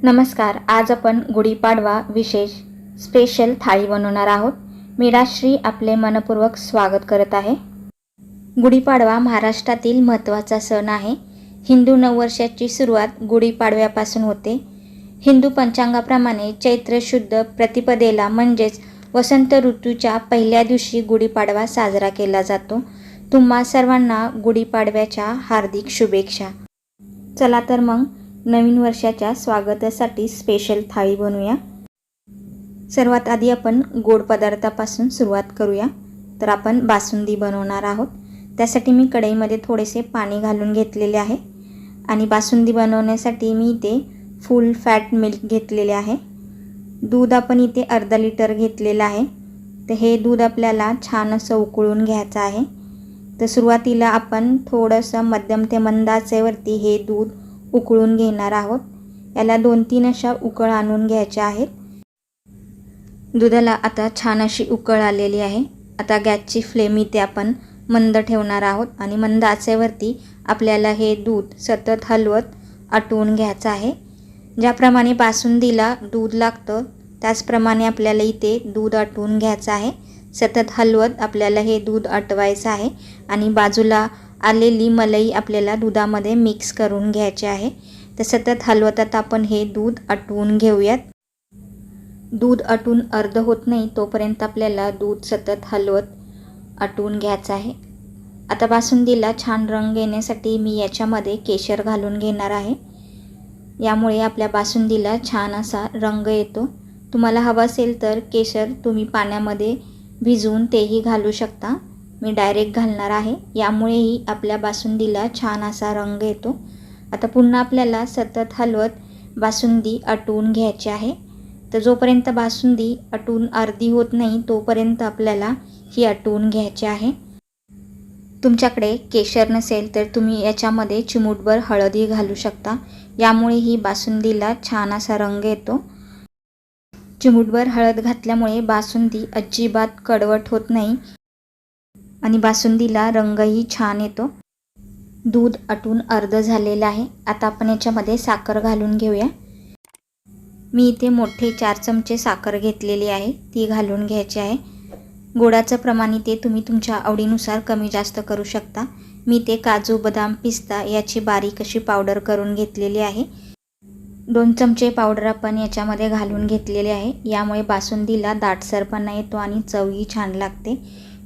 नमस्कार. आज आपण गुढीपाडवा विशेष स्पेशल थाळी बनवणार आहोत. मी राजश्री आपले मनपूर्वक स्वागत करत आहे. गुढीपाडवा महाराष्ट्रातील महत्त्वाचा सण आहे. हिंदू नववर्षाची सुरुवात गुढीपाडव्यापासून होते. हिंदू पंचांगाप्रमाणे चैत्र शुद्ध प्रतिपदेला म्हणजेच वसंत ऋतूच्या पहिल्या दिवशी गुढीपाडवा साजरा केला जातो. तुम्हा सर्वांना गुढीपाडव्याच्या हार्दिक शुभेच्छा. चला तर मग नवीन वर्षाच्या स्वागतासाठी स्पेशल थाळी बनवूया. सर्वात आधी आपण गोड पदार्थापासून सुरुवात करूया. तर आपण बासुंदी बनवणार आहोत. त्यासाठी मी कढईमध्ये थोडेसे पाणी घालून घेतलेले आहे आणि बासुंदी बनवण्यासाठी मी इथे फुल फॅट मिल्क घेतलेले आहे. दूध आपण इथे अर्धा लिटर घेतलेलं आहे. तर हे दूध आपल्याला छान असं उकळून घ्यायचं आहे. तर सुरुवातीला आपण थोडंसं मध्यम ते मंद आचेवरती हे दूध उकळून घेणार आहोत. याला 2-3 अशा उकळ आणून घ्यायच्या आहेत. दुधाला आता छान अशी उकळ आलेली आहे. आता गॅसची फ्लेम इथे आपण मंद ठेवणार आहोत आणि मंद आचेवरती आपल्याला हे दूध सतत हलवत आटवून घ्यायचं आहे. ज्याप्रमाणे बासुंदीला दूध लागतं त्याचप्रमाणे आपल्याला इथे दूध आटवून घ्यायचं आहे. सतत हलवत आपल्याला हे दूध आटवायचं आहे आणि बाजूला आलेली मलाई आपल्याला दुधामध्ये मिक्स करून घ्यायचे आहे. तर सतत हलवत आता आपण हे दूध आटवून घेऊयात. दूध आटून अर्ध होत नाही तोपर्यंत आपल्याला दूध सतत हलवत आटवून घ्यायचं आहे. आता बासुंदीला छान रंग येण्यासाठी मी याच्यामध्ये केशर घालून घेणार आहे. यामुळे आपल्या बासुंदीला छान असा रंग येतो. तुम्हाला हवं असेल तर केशर तुम्ही पाण्यामध्ये भिजवून तेही घालू शकता. मी डायरेक्ट घालणार आहे. यामुळेही आपल्या बासुंदीला छान असा रंग येतो. आता पुन्हा आपल्याला सतत हलवत बासुंदी आटवून घ्यायची आहे. तर जोपर्यंत बासुंदी आटवून अर्धी होत नाही तोपर्यंत आपल्याला ही आटवून घ्यायची आहे. तुमच्याकडे केशर नसेल तर तुम्ही याच्यामध्ये चिमूटभर हळदी घालू शकता. यामुळे ही बासुंदीला छान असा रंग येतो. चिमूटभर हळद घातल्यामुळे बासुंदी अजिबात कडवट होत नाही आणि बासुंदीला रंगही छान येतो. दूध आटून अर्ध झालेलं आहे. आता आपण याच्यामध्ये साखर घालून घेऊया. मी इथे मोठे 4 चमचे साखर घेतलेली आहे. ती घालून घ्यायची आहे. गोडाचं प्रमाण इथे तुम्ही तुमच्या आवडीनुसार कमी जास्त करू शकता. मी ते काजू बदाम पिस्ता याची बारीक अशी पावडर करून घेतलेली आहे. 2 चमचे पावडर आपण याच्यामध्ये घालून घेतलेले आहे. यामुळे बासुंदीला दाटसरपणा येतो आणि चवही छान लागते.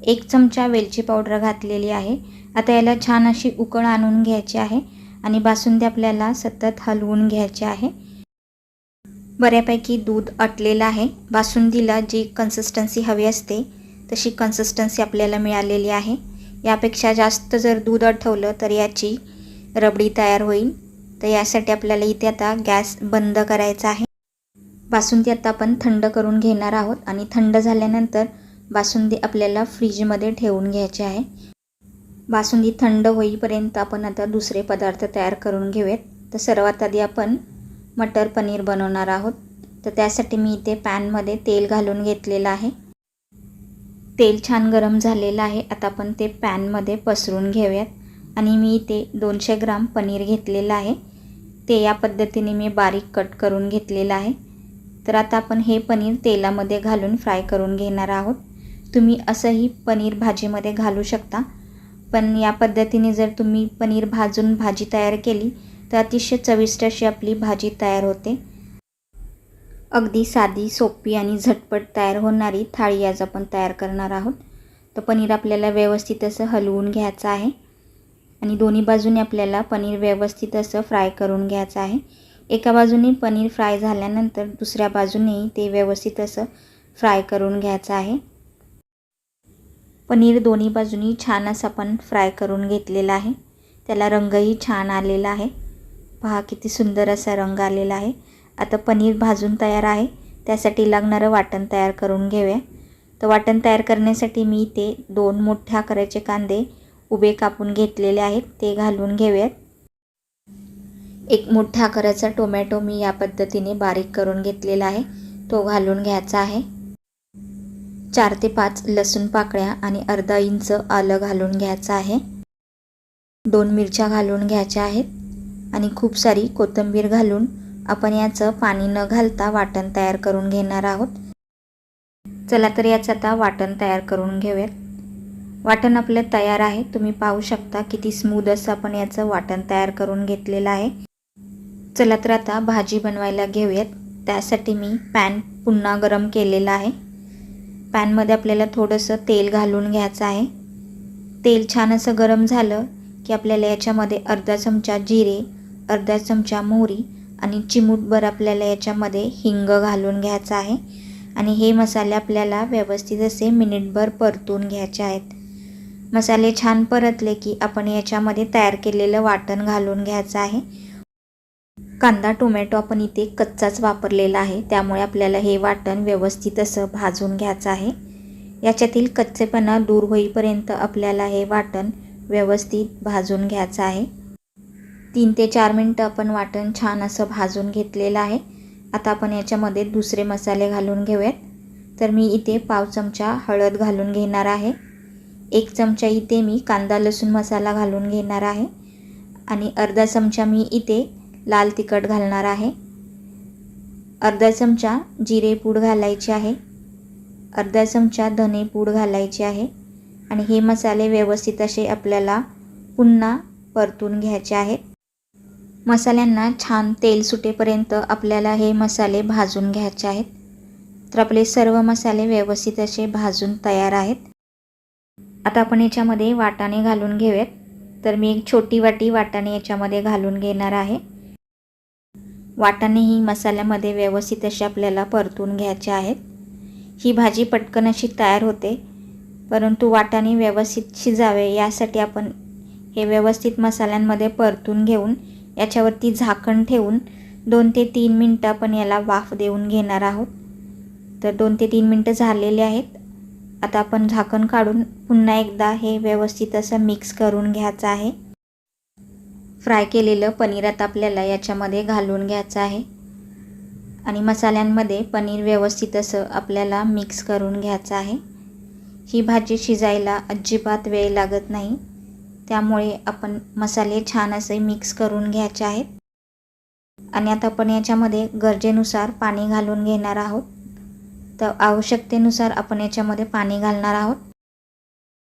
1 चमचा वेलची पावडर घातलेली आहे. आता याला छान अशी उकळ आणून घ्यायची आहे आणि बासुंदी आपल्याला सतत हलवून घ्यायची आहे. बऱ्यापैकी दूध आटलेलं आहे. बासुंदीला जी कन्सिस्टन्सी हवी असते तशी कन्सिस्टन्सी आपल्याला मिळालेली आहे. यापेक्षा जास्त जर दूध आटवलं तर याची रबडी तयार होईल. तर यासाठी आपल्याला इथे आता गॅस बंद करायचा आहे. बासुंदी आता आपण थंड करून घेणार आहोत आणि थंड झाल्यानंतर बासुंदी आपल्याला फ्रीजमध्ये ठेवून घ्यायची आहे. बासुंदी थंड होईपर्यंत आपण आता दुसरे पदार्थ तयार करून घेऊयात. तर सर्वात आधी आपण मटर पनीर बनवणार आहोत. तर त्यासाठी मी इथे पॅनमध्ये तेल घालून घेतलेलं आहे. तेल छान गरम झालेलं आहे. आता आपण ते पॅनमध्ये पसरून घेऊयात आणि मी इथे 200 ग्राम पनीर घेतलेलं आहे. ते या पद्धतीने मी बारीक कट करून घेतलेलं आहे. तर आता आपण हे पनीर तेलामध्ये घालून फ्राय करून घेणार आहोत. तुम्ही असंही पनीर भाजीमध्ये घालू शकता, पण या पद्धतीने जर तुम्ही पनीर भाजून भाजी तयार केली तर अतिशय चविष्ट अशी आपली भाजी तयार होते. अगदी साधी सोपी आणि झटपट तयार होणारी थाळी आज आपण तयार करणार आहोत. तर पनीर आपल्याला व्यवस्थित असं हलवून घ्यायचं आहे आणि दोन्ही बाजूने आपल्याला पनीर व्यवस्थित असं फ्राय करून घ्यायचं आहे. एका बाजूने पनीर फ्राय झाल्यानंतर दुसऱ्या बाजूनेही ते व्यवस्थित असं फ्राय करून घ्यायचं आहे. पनीर दोन्ही बाजूनी छान असं आपण फ्राय करून घेतलेला आहे. त्याला रंगही छान आलेला आहे. पहा किती सुंदर असा रंग आलेला आहे. आता पनीर भाजून तयार आहे. त्यासाठी लागणारं वाटण तयार करून घेऊया. तर वाटण तयार करण्यासाठी मी इथे 2 मोठ्या आकाराचे कांदे उभे कापून घेतलेले आहेत. ते घालून घेऊयात. 1 मोठ्या आकाराचा टोमॅटो मी या पद्धतीने बारीक करून घेतलेला आहे. तो घालून घ्यायचा आहे. 4 ते 5 लसूण पाकळ्या आणि अर्धा इंच आलं घालून घ्यायचं आहे. 2 मिरच्या घालून घ्यायच्या आहेत आणि खूप सारी कोथिंबीर घालून आपण याचं पाणी न घालता वाटण तयार करून घेणार आहोत. चला तर याचं आता वाटण तयार करून घेऊयात. वाटण आपलं तयार आहे. तुम्ही पाहू शकता किती स्मूथ असं आपण याचं वाटण तयार करून घेतलेलं आहे. चला तर आता भाजी बनवायला घेऊयात. त्यासाठी मी पॅन पुन्हा गरम केलेला आहे. पॅनमध्ये आपल्याला थोडंसं तेल घालून घ्यायचं आहे. तेल छान असं गरम झालं की आपल्याला याच्यामध्ये अर्धा चमचा जिरे, अर्धा चमचा मोहरी आणि चिमूटभर आपल्याला याच्यामध्ये हिंग घालून घ्यायचं आहे. आणि हे मसाले आपल्याला व्यवस्थित असे मिनिटभर परतून घ्यायचे आहेत. मसाले छान परतले की आपण याच्यामध्ये तयार केलेलं वाटण घालून घ्यायचं आहे. कांदा टोमॅटो आपण इथे कच्चाच वापरलेला आहे, त्यामुळे आपल्याला हे वाटण व्यवस्थित असं भाजून घ्यायचं आहे. याच्यातील कच्चेपणा दूर होईपर्यंत आपल्याला हे वाटण व्यवस्थित भाजून घ्यायचं आहे. 3 ते 4 मिनटं आपण वाटण छान असं भाजून घेतलेलं आहे. आता आपण याच्यामध्ये दुसरे मसाले घालून घेऊयात. तर मी इथे पाव चमचा हळद घालून घेणार आहे. 1 चमचा इथे मी कांदा लसूण मसाला घालून घेणार आहे. आणि अर्धा चमचा मी इथे लाल तिखट घालणार आहे. अर्धा चमचा जिरे पूड घालायचे आहे. अर्धा चमचा धने पूड घालायचे आहे. आणि हे मसाले व्यवस्थित असे आपल्याला पुन्हा परतून घ्यायचे आहेत. मसाल्यांना छान तेल सुटेपर्यंत आपल्याला हे मसाले भाजून घ्यायचे आहेत. तर आपले सर्व मसाले व्यवस्थित असे भाजून तयार आहेत. आता आपण याच्यामध्ये वाटाणे घालून घेऊयात. तर मी एक छोटी वाटी वाटाणे याच्यामध्ये घालून घेणार आहे. वाटाणे ही मसाल्यामध्ये व्यवस्थित असे आपल्याला परतून घ्यायचे आहेत. ही भाजी पटकन अशी तयार होते, परंतु वाटाणे व्यवस्थित शिजावे यासाठी आपण हे व्यवस्थित मसाल्यांमध्ये परतून घेऊन याच्यावरती झाकण ठेवून 2 ते 3 मिनटं आपण याला वाफ देऊन घेणार आहोत. तर 2 ते 3 मिनटं झालेले आहेत. आता आपण झाकण काढून पुन्हा एकदा हे व्यवस्थित असं मिक्स करून घ्यायचं आहे. फ्राय केलेलं पनीर आता आपल्याला याच्यामध्ये घालून घ्यायचं आहे. आणि मसाल्यांमध्ये पनीर व्यवस्थित असं आपल्याला मिक्स करून घ्यायचं आहे. ही भाजी शिजायला अजिबात वेळ लागत नाही, त्यामुळे आपण मसाले छान असे मिक्स करून घ्यायचे आहेत. आणि आता आपण याच्यामध्ये गरजेनुसार पाणी घालून घेणार आहोत. तर आवश्यकतेनुसार आपण याच्यामध्ये पाणी घालणार आहोत.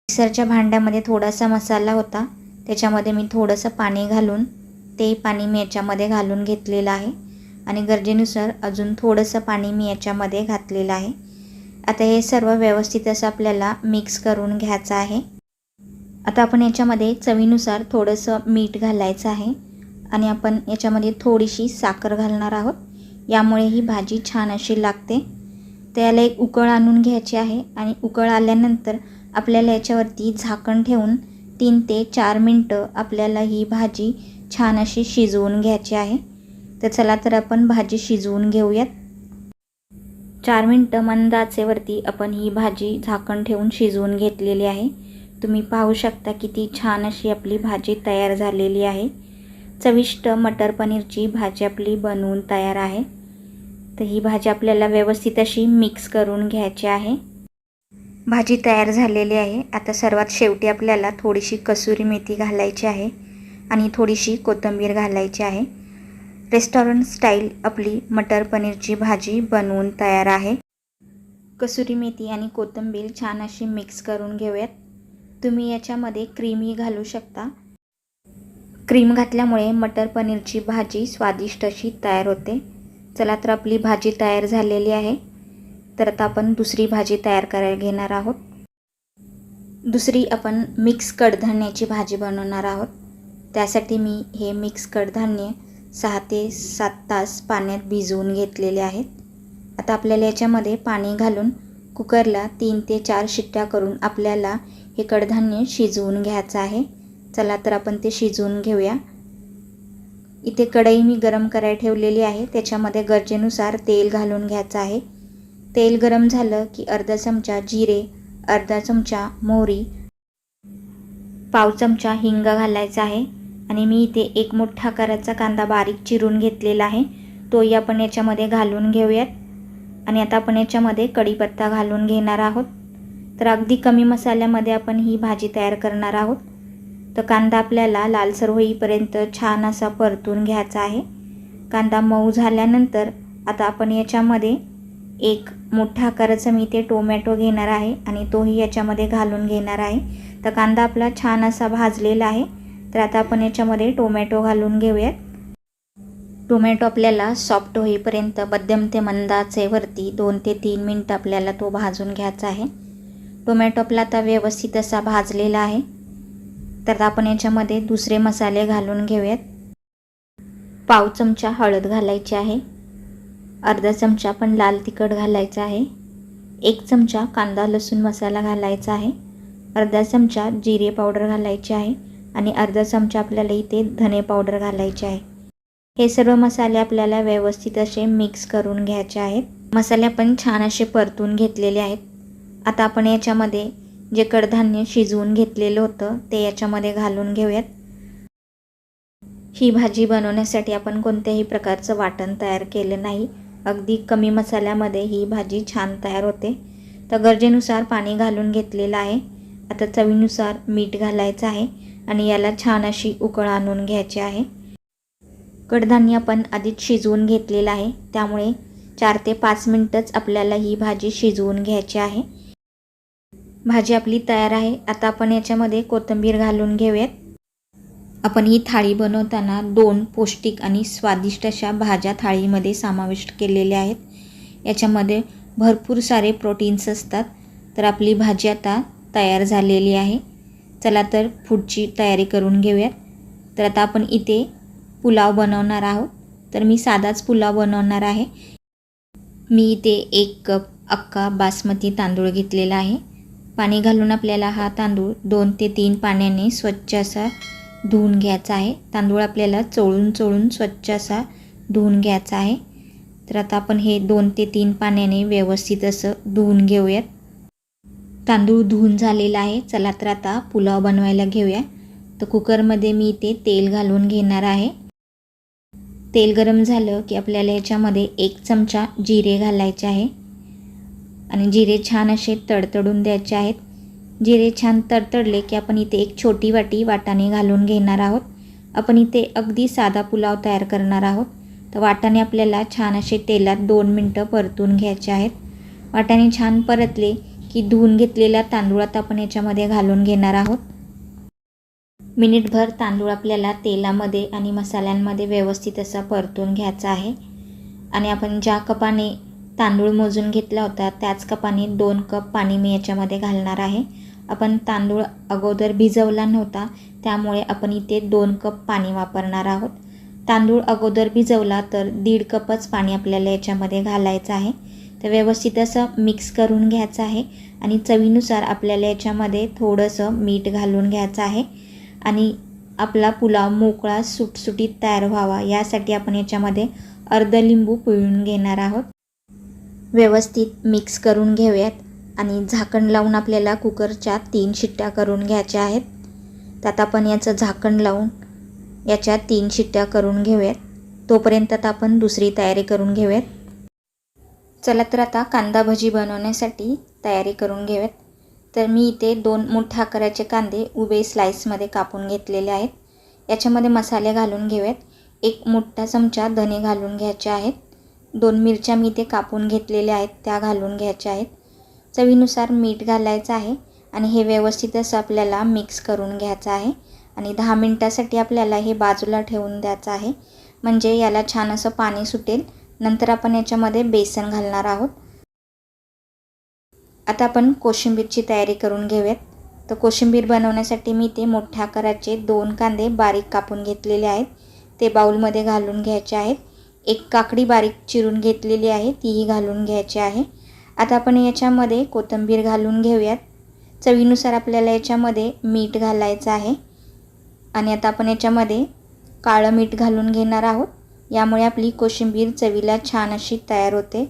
मिक्सरच्या भांड्यामध्ये थोडासा मसाला होता, त्याच्यामध्ये मी थोडंसं पाणी घालून ते पाणी मी याच्यामध्ये घालून घेतलेलं आहे. आणि गरजेनुसार अजून थोडंसं पाणी मी याच्यामध्ये घातलेलं आहे. आता हे सर्व व्यवस्थित असं आपल्याला मिक्स करून घ्यायचं आहे. आता आपण याच्यामध्ये चवीनुसार थोडंसं मीठ घालायचं आहे. आणि आपण याच्यामध्ये थोडीशी साखर घालणार आहोत. यामुळे ही भाजी छान अशी लागते. त्याला एक उकळ आणून घ्यायची आहे. आणि उकळ आल्यानंतर आपल्याला याच्यावरती झाकण ठेवून 3 ते 4 मिनटं आपल्याला ही भाजी छान अशी शिजवून घ्यायची आहे. तर चला तर आपण भाजी शिजवून घेऊयात. 4 मिनटं मंद आचेवरती आपण ही भाजी झाकण ठेवून शिजवून घेतलेली आहे. तुम्ही पाहू शकता किती छान अशी आपली भाजी तयार झालेली आहे. चविष्ट मटर पनीरची भाजी आपली बनवून तयार आहे. तर ही भाजी आपल्याला व्यवस्थित अशी मिक्स करून घ्यायची आहे. भाजी तयार झालेली आहे. आता सर्वात शेवटी आपल्याला थोडीशी कसुरी मेथी घालायची आहे आणि थोडीशी कोथिंबीर घालायची आहे. रेस्टॉरंट स्टाईल आपली मटर पनीरची भाजी बनवून तयार आहे. कसुरी मेथी आणि कोथिंबीर छान अशी मिक्स करून घेऊयात. तुम्ही याच्यामध्ये क्रीमही घालू शकता. क्रीम घातल्यामुळे मटर पनीरची भाजी स्वादिष्ट अशी तयार होते. चला तर आपली भाजी तयार झालेली आहे. तर आता आपण दुसरी भाजी तयार करायला घेणार आहोत. दुसरी आपण मिक्स कडधान्याची भाजी बनवणार आहोत. त्यासाठी मी हे मिक्स कडधान्य 6 ते 7 तास पाण्यात भिजवून घेतलेले आहेत. आता आपल्याला याच्यामध्ये पाणी घालून कुकरला 3 ते 4 शिट्ट्या करून आपल्याला हे कडधान्य शिजवून घ्यायचं आहे. चला तर आपण ते शिजवून घेऊया. इथे कढई मी गरम करायला ठेवलेली आहे. त्याच्यामध्ये गरजेनुसार तेल घालून घ्यायचं आहे. तेल गरम झालं की अर्धा चमचा जिरे, अर्धा चमचा मोहरी, पाव चमचा हिंग घालायचा आहे. आणि मी इथे एक मोठा आकाराचा कांदा बारीक चिरून घेतलेला आहे, तोही आपण याच्यामध्ये घालून घेऊयात. आणि आता आपण याच्यामध्ये कढीपत्ता घालून घेणार आहोत. तर अगदी कमी मसाल्यामध्ये आपण ही भाजी तयार करणार आहोत. तर कांदा आपल्याला लालसर होईपर्यंत छान असा परतून घ्यायचा आहे. कांदा मऊ झाल्यानंतर आता आपण याच्यामध्ये एक मोठ्या आकाराचा मी इथे टोमॅटो घेणार आहे आणि तोही याच्यामध्ये घालून घेणार आहे. तर कांदा आपला छान असा भाजलेला आहे. तर आता आपण याच्यामध्ये टोमॅटो घालून घेऊयात. टोमॅटो आपल्याला सॉफ्ट होईपर्यंत मध्यम ते मंद आचेवरती 2 ते 3 मिनिट आपल्याला तो भाजून घ्यायचा आहे. टोमॅटो आपला आता व्यवस्थित असा भाजलेला आहे. तर आपण याच्यामध्ये दुसरे मसाले घालून घेऊयात. पाव चमचा हळद घालायची आहे. अर्धा चमचा पण लाल तिखट घालायचा आहे. 1 चमचा कांदा लसूण मसाला घालायचा आहे. अर्धा चमचा जिरे पावडर घालायची आहे आणि अर्धा चमचा आपल्याला इथे धने पावडर घालायचे आहे. हे सर्व मसाले आपल्याला व्यवस्थित असे मिक्स करून घ्यायचे आहेत. मसाले आपण छान असे परतून घेतलेले आहेत. आता आपण याच्यामध्ये जे कडधान्य शिजवून घेतलेलं होतं ते याच्यामध्ये घालून घेऊयात. ही भाजी बनवण्यासाठी आपण कोणत्याही प्रकारचं वाटण तयार केलं नाही. अगदी कमी मसाल्यामध्ये ही भाजी छान तयार होते. तर गरजेनुसार पाणी घालून घेतलेलं आहे. आता चवीनुसार मीठ घालायचं आहे आणि याला छान अशी उकळ आणून घ्यायची आहे. कडधान्य आपण आधीच शिजवून घेतलेलं आहे, त्यामुळे 4 ते 5 मिनिटच आपल्याला ही भाजी शिजवून घ्यायची आहे. भाजी आपली तयार आहे. आता आपण याच्यामध्ये कोथिंबीर घालून घेऊयात. आपण ही थाळी बनवताना 2 पौष्टिक आणि स्वादिष्ट अशा भाज्या थाळीमध्ये समाविष्ट केलेल्या आहेत. याच्यामध्ये भरपूर सारे प्रोटीन्स असतात. तर आपली भाजी आता तयार झालेली आहे. चला तर पुढची तयारी करून घेऊयात. तर आता आपण इथे पुलाव बनवणार आहोत. तर मी साधाच पुलाव बनवणार आहे. मी इथे 1 कप अख्खा बासमती तांदूळ घेतलेला आहे. पाणी घालून आपल्याला हा तांदूळ 2 ते 3 पाण्याने स्वच्छ असा धुवून घ्यायचा आहे. तांदूळ आपल्याला चोळून स्वच्छ असा धुवून घ्यायचा आहे. तर आता आपण हे 2 ते 3 पाण्याने व्यवस्थित असं धुवून घेऊयात. तांदूळ धुवून झालेला आहे. चला तर आता पुलाव बनवायला घेऊया. तर कुकरमध्ये मी इथे तेल घालून घेणार आहे. तेल गरम झालं की आपल्याला याच्यामध्ये 1 चमचा जिरे घालायचे आहे आणि जिरे छान असे तडतडून द्यायचे आहेत. जिरे छान तडतडले की आपण इथे 1 छोटी वाटी वाटाणे घालून घेणार आहोत. आपण इथे अगदी साधा पुलाव तयार करणार आहोत. तर वाटाणे आपल्याला छान असे तेलात 2 मिनटं परतून घ्यायचे आहेत. वाटाणे छान परतले की धुवून घेतलेल्या तांदूळात आपण याच्यामध्ये घालून घेणार आहोत. मिनिटभर तांदूळ आपल्याला तेलामध्ये आणि मसाल्यांमध्ये व्यवस्थित असा परतून घ्यायचा आहे. आणि आपण ज्या कपाने तांदूळ मोजून घेतला होता त्याच कपाने 2 कप पाणी मी याच्यामध्ये घालणार आहे. आपण तांदूळ अगोदर भिजवला नव्हता, त्यामुळे आपण इथे 2 कप पाणी वापरणार आहोत. तांदूळ अगोदर भिजवला तर 1.5 कपच पाणी आपल्याला याच्यामध्ये घालायचं आहे. तर व्यवस्थित असं मिक्स करून घ्यायचं आहे आणि चवीनुसार आपल्याला याच्यामध्ये थोडंसं मीठ घालून घ्यायचं आहे. आणि आपला पुलाव मोकळा सुटसुटीत तयार व्हावा यासाठी आपण याच्यामध्ये अर्ध लिंबू पिळून घेणार आहोत. व्यवस्थित मिक्स करून घेऊयात आणि झाकण लावून आपल्याला कुकरच्या 3 शिट्ट्या करून घ्यायच्या आहेत. त्यात आपण याचं झाकण लावून याच्या 3 शिट्ट्या करून घेऊयात. तोपर्यंत आता आपण दुसरी तयारी करून घेऊयात. चला तर आता कांदा भजी बनवण्यासाठी तयारी करून घेऊयात. तर मी इथे 2 मोठ्या आकाराचे कांदे उभे स्लाइसमध्ये कापून घेतलेले आहेत. याच्यामध्ये मसाले घालून घेऊयात. 1 मोठा चमचा धने घालून घ्यायचे आहेत. 2 मिरच्या मी इथे कापून घेतलेल्या आहेत त्या घालून घ्यायच्या आहेत. चवीनुसार मीठ घालायचं आहे आणि हे व्यवस्थित असं आपल्याला मिक्स करून घ्यायचं आहे. आणि 10 मिनिटासाठी आपल्याला हे बाजूला ठेवून द्यायचं आहे, म्हणजे याला छान असं पाणी सुटेल. नंतर आपण याच्यामध्ये बेसन घालणार आहोत. आता आपण कोशिंबीरची तयारी करून घेऊयात. तर कोशिंबीर बनवण्यासाठी मी ते मोठ्या आकाराचे 2 कांदे बारीक कापून घेतलेले आहेत, ते बाउलमध्ये घालून घ्यायचे आहेत. 1 काकडी बारीक चिरून घेतलेली आहे, तीही घालून घ्यायची आहे. आता आपण याच्यामध्ये कोथिंबीर घालून घेऊयात. चवीनुसार आपल्याला याच्यामध्ये मीठ घालायचं आहे आणि आता आपण याच्यामध्ये काळं मीठ घालून घेणार आहोत. यामुळे आपली कोशिंबीर चवीला छान अशी तयार होते.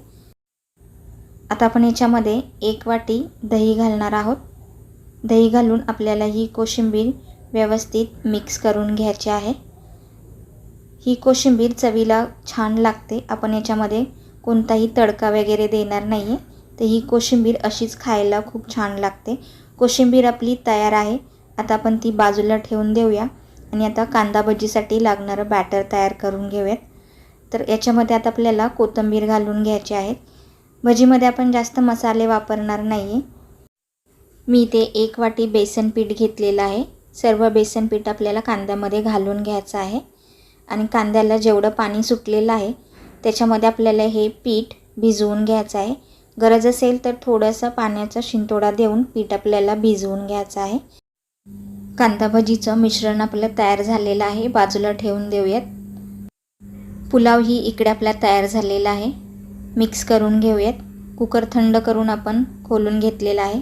आता आपण याच्यामध्ये 1 वाटी दही घालणार आहोत. दही घालून आपल्याला ही कोशिंबीर व्यवस्थित मिक्स करून घ्यायची आहे. ही कोशिंबीर चवीला छान लागते. आपण याच्यामध्ये कोणताही तडका वगैरे देणार नाही आहे. तर ही कोशिंबीर अशीच खायला खूप छान लागते. कोशिंबीर आपली तयार आहे. आता आपण ती बाजूला ठेवून देऊया आणि आता कांदा भजीसाठी लागणारं बॅटर तयार करून घेऊयात. तर याच्यामध्ये आता आपल्याला कोथिंबीर घालून घ्यायची आहे. भजीमध्ये आपण जास्त मसाले वापरणार नाही आहे. मी इथे 1 वाटी बेसन पीठ घेतलेलं आहे. सर्व बेसन पीठ आपल्याला कांद्यामध्ये घालून घ्यायचं आहे आणि कांद्याला जेवढं पाणी सुटलेलं आहे त्याच्यामध्ये आपल्याला हे पीठ भिजवून घ्यायचं आहे. गरज असेल तर थोडंसं पाण्याचा शिंतोडा देऊन पीठ आपल्याला भिजवून घ्यायचं आहे. कांदा भजीचं मिश्रण आपलं तयार झालेलं आहे, बाजूला ठेवून देऊयात. पुलाव ही इकडे आपला तयार झालेला आहे. मिक्स करून घेऊयात. कुकर थंड करून आपण खोलून घेतलेला आहे.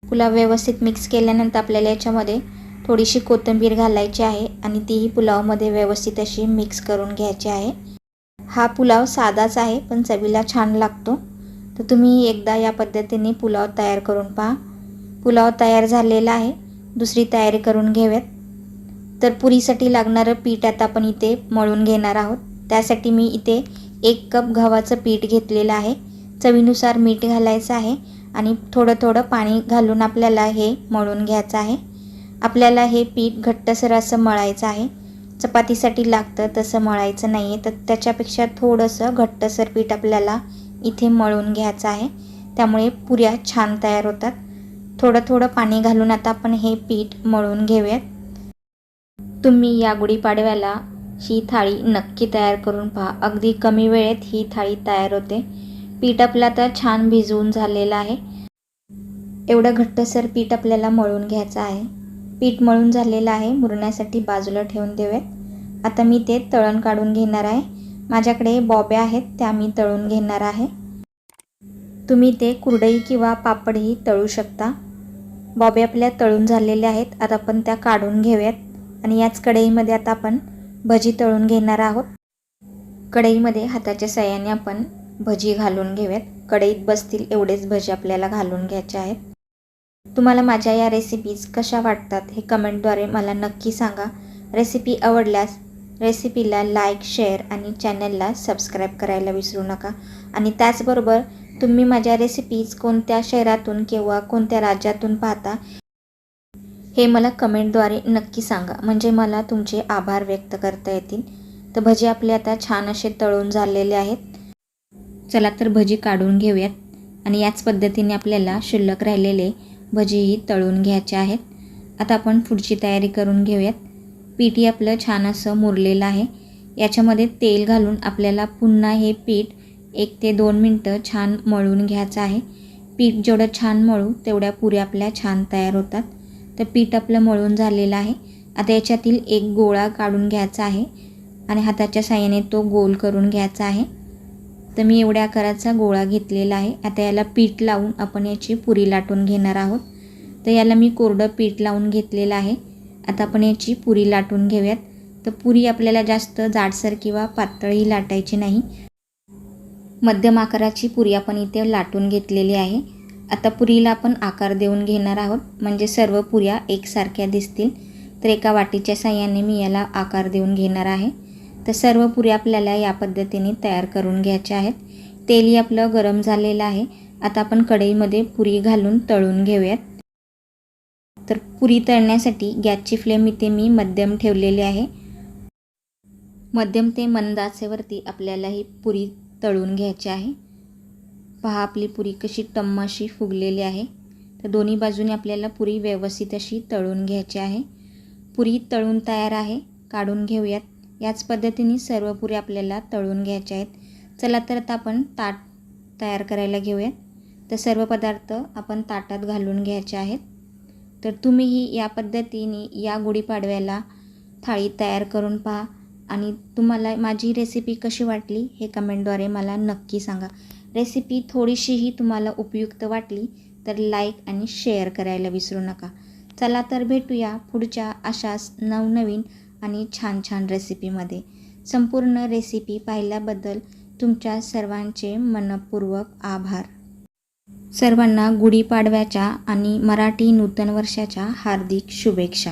पुलाव व्यवस्थित मिक्स केल्यानंतर आपल्याला याच्यामध्ये थोडीशी कोथिंबीर घालायची आहे आणि तीही पुलावमध्ये व्यवस्थित अशी मिक्स करून घ्यायची आहे. हा पुलाव साधाच आहे पण चवीला छान लागतो. तर तुम्ही एकदा या पद्धतीने पुलाव तयार करून पहा. पुलाव तयार झालेला आहे. दुसरी तयारी करून घेऊयात. तर पुरीसाठी लागणारं पीठ आता आपण इथे मळून घेणार आहोत. त्यासाठी मी इथे 1 कप गव्हाचं पीठ घेतलेलं आहे. चवीनुसार मीठ घालायचं आहे आणि थोडं थोडं पाणी घालून आपल्याला हे मळून घ्यायचं आहे. आपल्याला हे पीठ घट्टसर असं मळायचं आहे. चपातीसाठी लागतं तसं मळायचं नाही आहे. तर त्याच्यापेक्षा थोडंसं घट्टसर पीठ आपल्याला इथे मळून घ्यायचं आहे. त्यामुळे पुऱ्या छान तयार होतात. थोडं थोडं पाणी घालून आता आपण हे पीठ मळून घेऊयात. तुम्ही या गुढीपाडव्याला ही थाळी नक्की तयार करून पहा. अगदी कमी वेळेत ही थाळी तयार होते. पीठ आपलं आता छान भिजवून झालेलं आहे. एवढं घट्टसर पीठ आपल्याला मळून घ्यायचं आहे. पीठ मळून झालेलं आहे. मुरण्यासाठी बाजूला ठेवून देऊयात. आता मी ते तळण काढून घेणार आहे. माझ्याकडे बॉब्या आहेत, त्या मी तळून घेणार आहे. तुम्ही ते कुरडई किंवा पापडही तळू शकता. बॉब्या आपल्या तळून झालेल्या आहेत. आता आपण त्या काढून घेऊयात आणि याच कढईमध्ये आता आपण भजी तळून घेणार आहोत. कढईमध्ये हाताच्या साहाय्याने आपण भजी घालून घेऊयात. कढईत बसतील एवढेच भजी आपल्याला घालून घ्यायचे आहेत. तुम्हाला माझ्या या रेसिपीज कशा वाटतात हे कमेंटद्वारे मला नक्की सांगा. रेसिपी आवडल्यास रेसिपीला लाईक, शेअर आणि चॅनलला सबस्क्राईब करायला विसरू नका. आणि त्याचबरोबर तुम्ही माझ्या रेसिपीज कोणत्या शहरातून किंवा कोणत्या राज्यातून पाहता हे मला कमेंटद्वारे नक्की सांगा, म्हणजे मला तुमचे आभार व्यक्त करता येतील. तर भजी आपले आता छान असे तळून झालेले आहेत. चला तर भजी काढून घेऊयात आणि याच पद्धतीने आपल्याला शिल्लक राहिलेले भजीही तळून घ्यायचे आहेत. आता आपण पुढची तयारी करून घेऊयात. पीठही आपलं छान असं मुरलेलं आहे. याच्यामध्ये तेल घालून आपल्याला पुन्हा हे पीठ 1 ते 2 मिनटं छान मळून घ्यायचं आहे. पीठ जेवढं छान मळू तेवढ्या पुऱ्या आपल्या छान तयार होतात. तर पीठ आपलं मळून झालेलं आहे. आता याच्यातील एक गोळा काढून घ्यायचा आहे आणि हाताच्या साहाय्याने तो गोल करून घ्यायचा आहे. तर मी एवढ्या आकाराचा गोळा घेतलेला आहे. आता याला पीठ लावून आपण याची पुरी लाटून घेणार आहोत. तर याला मी कोरडं पीठ लावून घेतलेलं आहे. आता आपण याची पुरी लाटून घेऊयात. तर पुरी आपल्याला जास्त जाडसर किंवा पातळही लाटायची नाही. मध्यम आकाराची पुरी आपण इथे लाटून घेतलेली आहे. आता पुरीला आपण आकार देऊन घेणार आहोत, म्हणजे सर्व पुऱ्या एकसारख्या दिसतील. तर एका वाटीच्या साहाय्याने मी याला आकार देऊन घेणार आहे. तर सर्व पुऱ्या आपल्याला या पद्धतीने तयार करून घ्यायच्या आहेत. तेलही आपलं गरम झालेलं आहे. आता आपण कढईमध्ये पुरी घालून तळून घेऊयात. तर पुरी तळण्यासाठी गॅसची फ्लेम इथे मी मध्यम ठेवलेली आहे. मध्यम ते मंद आचेवरती आपल्याला ही पुरी तळून घ्यायची आहे. पहा आपली पुरी कशी टम्म अशी फुगलेली आहे. तर दोन्ही बाजूने आपल्याला पुरी व्यवस्थित अशी तळून घ्यायची आहे. पुरी तळून तयार आहे, काढून घेऊयात. याच पद्धतीने सर्व पुरी आपल्याला तळून घ्यायच्या आहेत. चला तर आता आपण ताट तयार करायला घेऊयात. तर सर्व पदार्थ आपण ताटात घालून घ्यायचे आहेत. तर तुम्हीही या पद्धतीने या गुढीपाडव्याला थाळी तयार करून पहा आणि तुम्हाला माझी रेसिपी कशी वाटली हे कमेंटद्वारे मला नक्की सांगा. रेसिपी थोडीशीही तुम्हाला उपयुक्त वाटली तर लाईक आणि शेअर करायला विसरू नका. चला तर भेटूया पुढच्या अशाच नवनवीन आणि छान छान रेसिपीमध्ये. संपूर्ण रेसिपी पाहिल्याबद्दल तुमच्या सर्वांचे मनपूर्वक आभार. सर्वांना गुढीपाडव्याच्या आणि मराठी नूतन वर्षाच्या हार्दिक शुभेच्छा.